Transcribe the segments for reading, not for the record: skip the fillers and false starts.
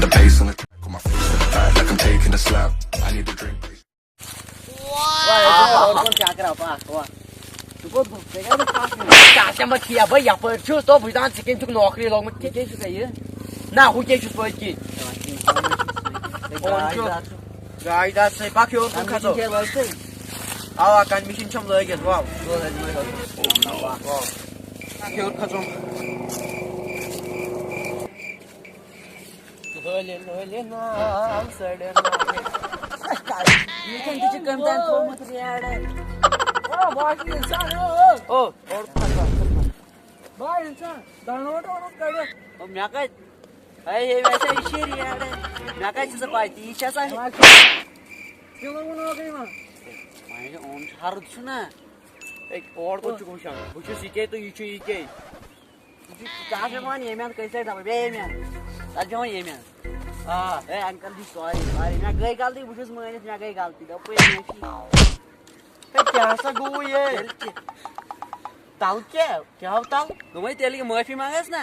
the bass on the track, on my face to the back like I'm taking a slap. I need a drink. और कौन क्या करा पा वाह तू को देखा तो क्या क्या मत किया भाई यहाँ पर चुस तो बुझान चिकन चुक नौकरी लोग मत क्या चुका ये ना हो क्या चुस पर की गाइड से बाकी और कौन खातो आवा kan mission chom lagi gitu wow lo lagi mai wow बाकी और खातो होले ना सड़े ना ये kan तुझे कम टाइम थोड़ा मत रियाड़ है ओ भाई इंसान ओ और खातो भाई इंसान डाउनलोड और कर दे अब मैं का ये वैसे इशे रियाड़ है मैं का चीज पाती इशा सा क्यों ना गई मां मैं ओम हर सुना एक और कुछ कुछ कुछ सीखे तो ये के कहां से मान ये मैं कैसे था बे मैं आज जो ये मैं ए अंकल जी सॉरी मैं गई गलती बुझस मैं गई गलती तो पे क्या सा गो ये ताऊ क्या होता तुम्हें तेल की माफी मांगस ना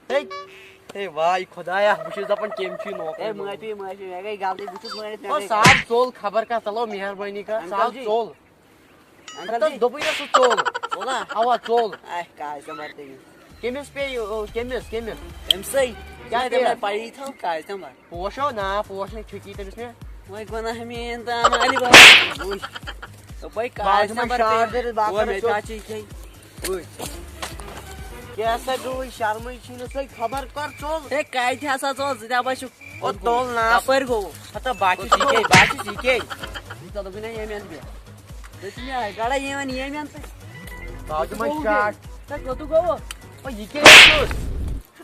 ए भाई खुदाया बुझस अपन केम छी नो ए माफी मैं गई गलती बुझस मैं ओ साहब चोल खबर का चलो मेहरबानी का साहब चोल अंकल जी दोपहर से चोल बोला आवा चोल ए काय समझते केमिस पे केमिस एमसी क्या दे पाई था काय समझ पोशो ना पोशो छुकी तो इसमें वही कोना हमें ता माली बाबा तो भाई काय समझ वो मैं चाची के ओए कैसा दो शर्म छीन से खबर कर चोल ए काय थे ऐसा चोल जिदा बसु ओ तोल ना पर गो हता बाकी सीखे तो बिना ये में बे देखिए गाड़ा ये में बाजू में शॉट तक तू गो ओ ये के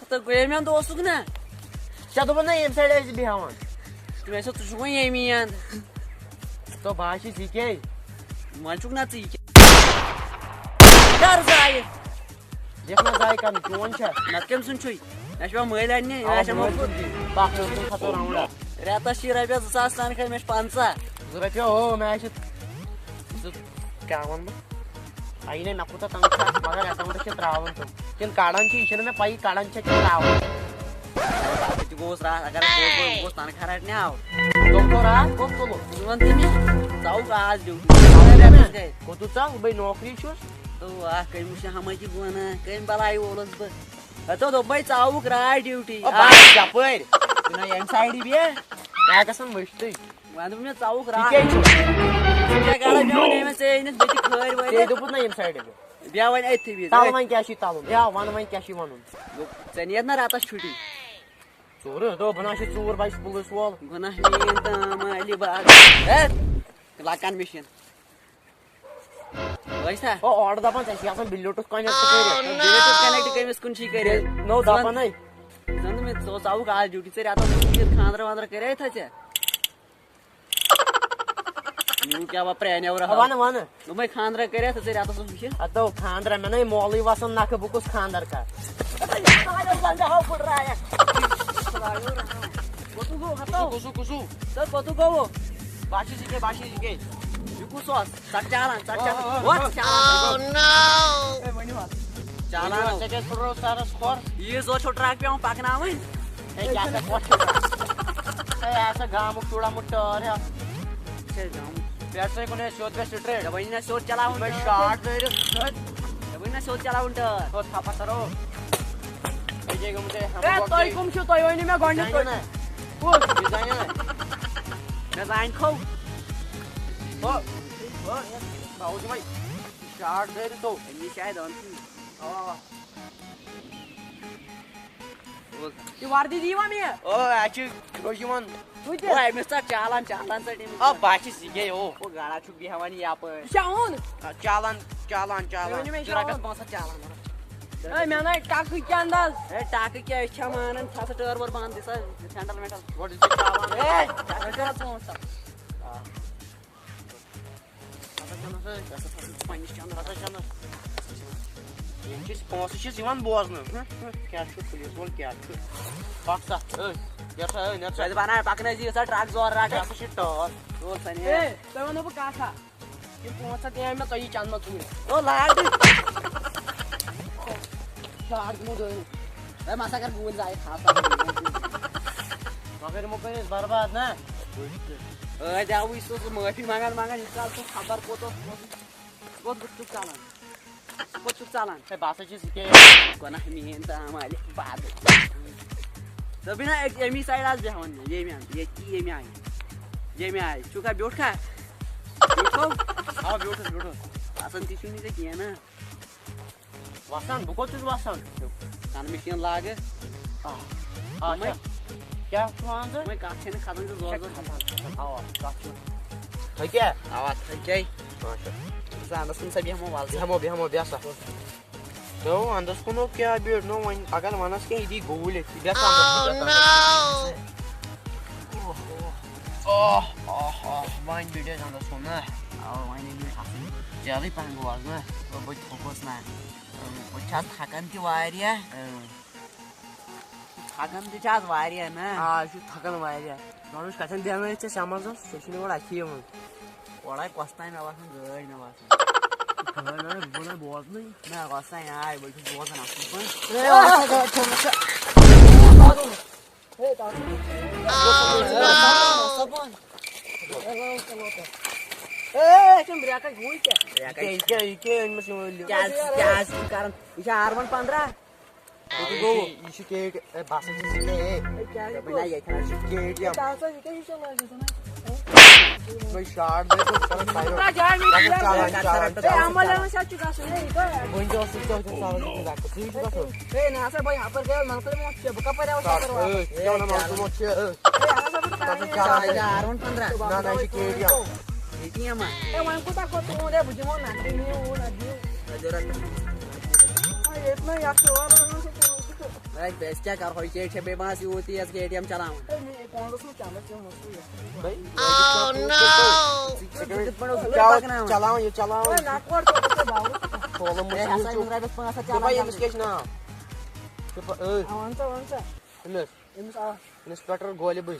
तो ये में दोस्तु ना शायद बना ये साइड ऐसे भी हवन तो ऐसा तो शुरू ये में तो बाशी सीखे मानचुक ना सीखे डर जाए देखना जाए का कौन है नटकेम सुन छुई नशवा महिला ने नशवा बाकी तो खतो राउंड रेता शिरा पे 2000 तान का मैच 500 रुपये हो मैच क्या वन आईने नको तर तंगचा मगर आता मोठे रावण तो किन काढांची इशेने में पाई काढांच्या रावण तू गोस रा अगर गोस तान खराट ने आव तो रा कोण तो जीवन तुम्ही जाऊ का आज देऊ को तू चा भाई नौकरी छुस तो आ काही मुशा हमाची गोना काही बलाई ओलस ब तो भाई चाऊ करा ड्यूटी आ जापर तुना एम साइड बी काय कसं मस्त वांदू मी चाऊ करा क्या गाड़ा बेवन में से इन बेटी खर वे ते दुपुत ना इन साइड बेवन ऐथि बी तालमान क्या शी तालम या वन क्या शी वनुन चनियत ना राता छुटी चोर तो बना शी चोर बाइस पुलिस वाल बना हीन तमाली बाग ए लाकान मिशन वैसा ओ ऑर्डर दपन चाहिँ आसन बिल्लोटस कनेक्ट करे बिल्लोटस कनेक्ट करिस कुन शी करे नो दपन नै नंद में तो चाऊ का ड्यूटी से राता खांदर वांदर करे था छे न्यू क्या बाप रे ने और वन नो मैं खांदर करे तो तेरे आता सुन अतो खांदर में नहीं मौली वासन नाक बुकुस खांदर का बंदा हो पड़ रहा है कोतु गो हतो कुसु सर कोतु गो बाशी जी के युकु सॉस चालान व्हाट चालान नो ए वनी बात चालान से थोड़ा सारा स्कोर ये जो छोटा ट्रैक पे हम पाकना हूं ए क्या का व्हाट ऐसा गांव टूड़ा मुट्टर है चल जाऊं बैटरी कोने शोध पे स्ट्रेट वही ना शोध चलाऊं मैं शॉट मेरे वही ना शोध चलाऊं तो थापा करो ए जे गमते हम तोय कुम छु तोय वही में गंड तो ओ डिजाइन है डिजाइन खो ओ बाऊ जी भाई शॉट दे तो ये शायद ऑन आ ये वार्दी दीवा में ओ एक्चुअली रोजीमन ओए मिस्टर चालान से टीम अब बाकी सीखे हो वो गाड़ा छुप भी हमारी यहां पर चाउन चालान जरा का 5 चालान ए मैंने टाकू के अंदाज ए टाकू के अच्छा मानन था से टर्बर बांध दिसा सैंडल मेटल व्हाट इज इट चालान ए टाकू पहुंचता ये चीज पहुंच चीज इवन बोझन क्या छु पुलिस बोल क्या छु पाक्सा ए जैसा है ना शायद बना पाकने जी ऐसा ट्रक जोर रहा है शिट तो सनी ए तो नो का था ये पहुंचा ते में तो ये चांद में तुम ओ लाड मु दो ए मासा कर भूल जाए खाता मगर मुकर बर्बाद ना दावी माफी मांगान हिसाब तो खबर कोत चालान बस गना मेन तम बाद दबी ना यमी साइड आज बेहन ये आय चुका ब्यूट खा हाँ ब्यूठो आसान ती क्या ना वसान बह कोत वसान कान मशीन लाग क्या मैं कत खतन तो जोर क्या अंदस कुन सा बेहमो वाल बेहमो बेसा नो अंदस कुन क्या बेट नो वन अगर वनस क्या इदी गोल बेसा वन बेटे अंदस कुन ना वन ज्यादा पहन गो आज ना बह थोपस ना बह थकान थकान आज ना थकान मानुष कथन देना सामान सो गोड़ अखी ओड़ा कस्तान मे बसान गई मे बसान बोजन ना कस्तान आय बह बोजन R115 क्या कर बेबास होती है KTM चला इंस्पेक्टर गोली बुझ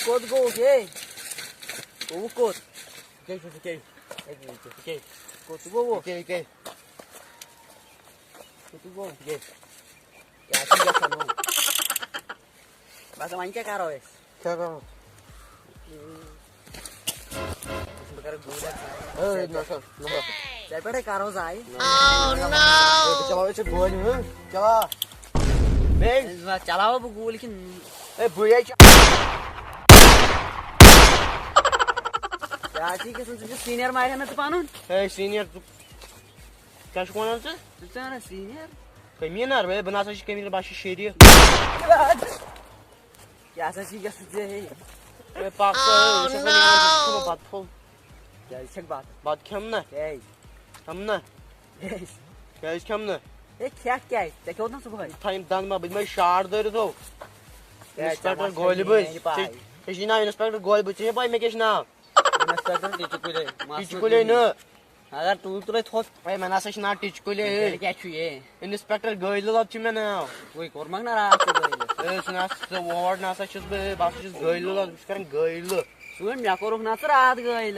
कोत गो के कोत बस वन क्या करो क्या करो पेटे करो जाए चलाओ गोल चला चलाओ गोल कि भैया सीनियर मारे ना पान सीनियर क्या सीनियर कमीनार भाई बना कमीन बस शेरी क्या बत खम ना खम ना क्या सुबह दन मा बह शार दर थो इंस्पेक्टर गोल बुझ इंस्पेक्टर गोल बुझ पाई मे क्या नाव टिचकुले न अगर तू तुले थोत भाई मैं नासा ना टिचकुले क्या इंस्पेक्टर गोल लब मे नाव वही कोरमक ना रात सुना वार्ड नासा बस गोल लब कर गोल सुन मे कोरुक ना रात गइल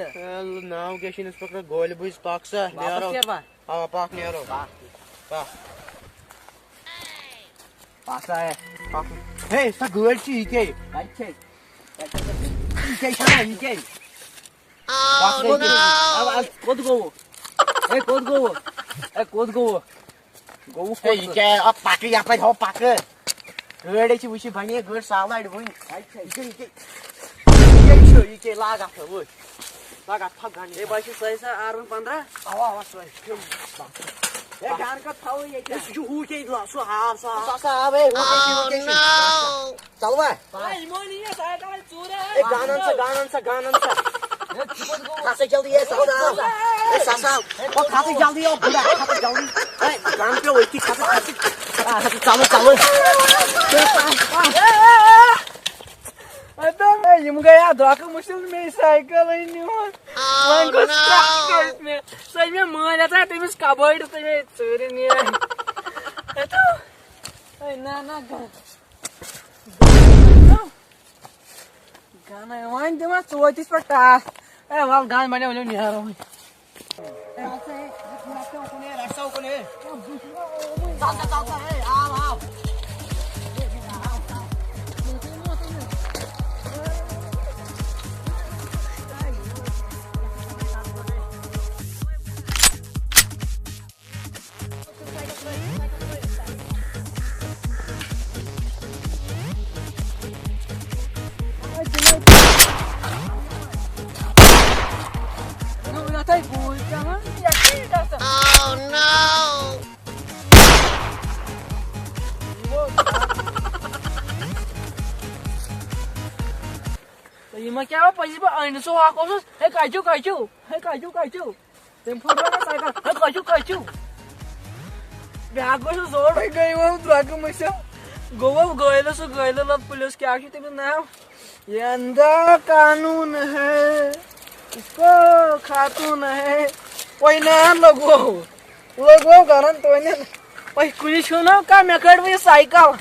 नाव क्या इंस्पेक्टर गोल बुझ पाक सा नेरो हां पाक नेरो पास है हे सा गोल छी के अच्छे के छना के कोत गो क्या अब पाक यहाँ पे हो पाक गड़ वुच बने गड़ सालाड वन ये लागा थप गाने ये बस सही सा R115 आवा सही ये गान का थाओ ये हु के सो हाफ सा बे चल भाई भाई मोनी ये साइड में चूरे ए गानन सा खासे जल्दी है साला ए सासा ओ खासे जल्दी ओ बुढ़ा खासे जल्दी ए गान पे वही खासे चलो अबे यम गया धोखा मुश्किल में साइकिल ही नहीं हो मैं कुछ कर में सही में मार आता है तुम कबर्ड तुम्हें चोरी नहीं है तो ना ना गाना वहीं दिमाग चौतीस पर टास वाल गान बने वाले नहीं आ रहा हूँ Oh no! Mà kéo bây giờ anh số hoa có số hay cài chú tìm phương đó sai cả hay cài chú biar có số rồi phải gây mà tôi cũng mới sao Goa गए लत police क्या की तेरे नाम ये अंधा कानून है इसको खातून है कोई नाम लोगो कारण तो ने ओए कुछ सुनो का मैं कर भी साइकिल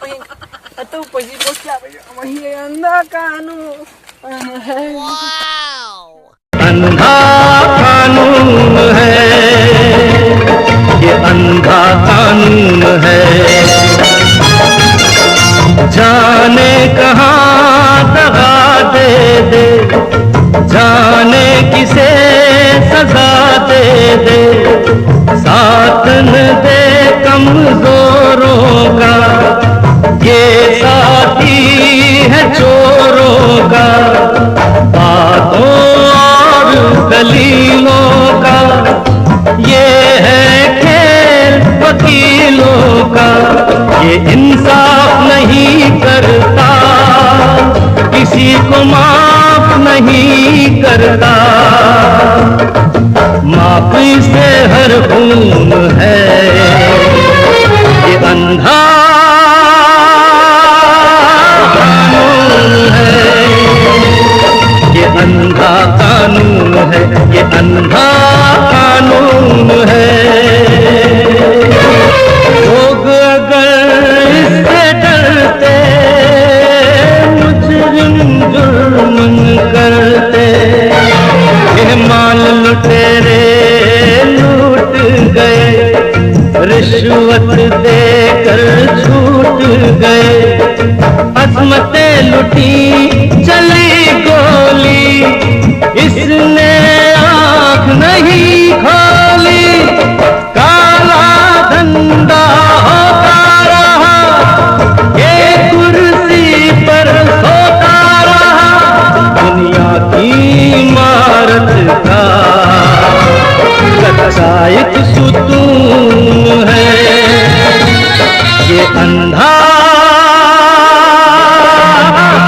ओए तो पैसे को क्या ये अंधा कानून है अंधा कानून है ये अंधा कानून है जाने कहाँ दगा दे जाने किसे सजा दे साथ न दे कमजोरों का ये साथी है चोरों का बातों और दलीलों का ये है खेल वकीलों का ये इंसाफ नहीं करता किसी को माफ नहीं करता माफी से हर खून है ये अंधा कानून है ये अंधा कानून है ये अंधा कानून है लोग अगर इससे डरते मुजरिम जुर्म करते ये माल लुटेरे लूट गए रिश्वत देकर छूट गए असमतें लुटी चली गोली इसने आँख नहीं खोली काला धंधा होता रहा ये कुर्सी पर सोता रहा दुनिया की इमारत का कच्चा एक सुतून है ये अंधा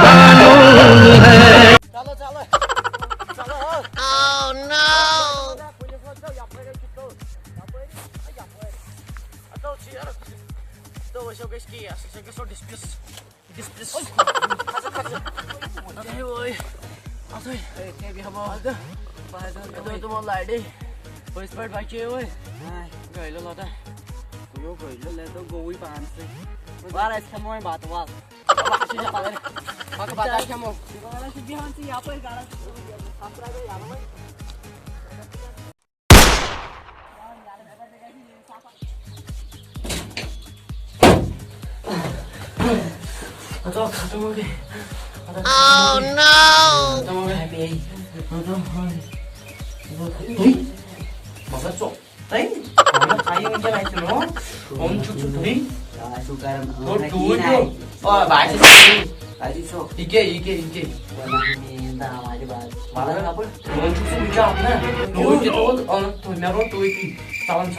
कानून है Oh no! Oh no! Masa cok, teng, mana kayu aja lah itu no, om cucu tadi, oh tujuh, oh baca sih, ike, malah apa, om cucu bicara apa, tuh itu tuh merah tuh itu, salam,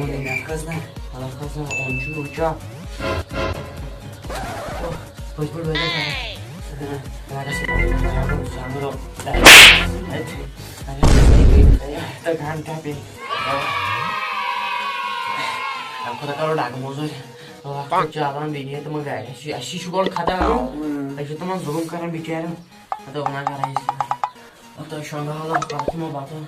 yang kas, kalau kas om cucu bicara, oh, bos ada sih, sangat tao gan cáp đi làm con tao đạc một rồi tôi chờ tao bị tao mang gậy si chú con khát tao ai chú tao mang zoom cái bị chết tao mang cái này tao xong đó là tao không bao tao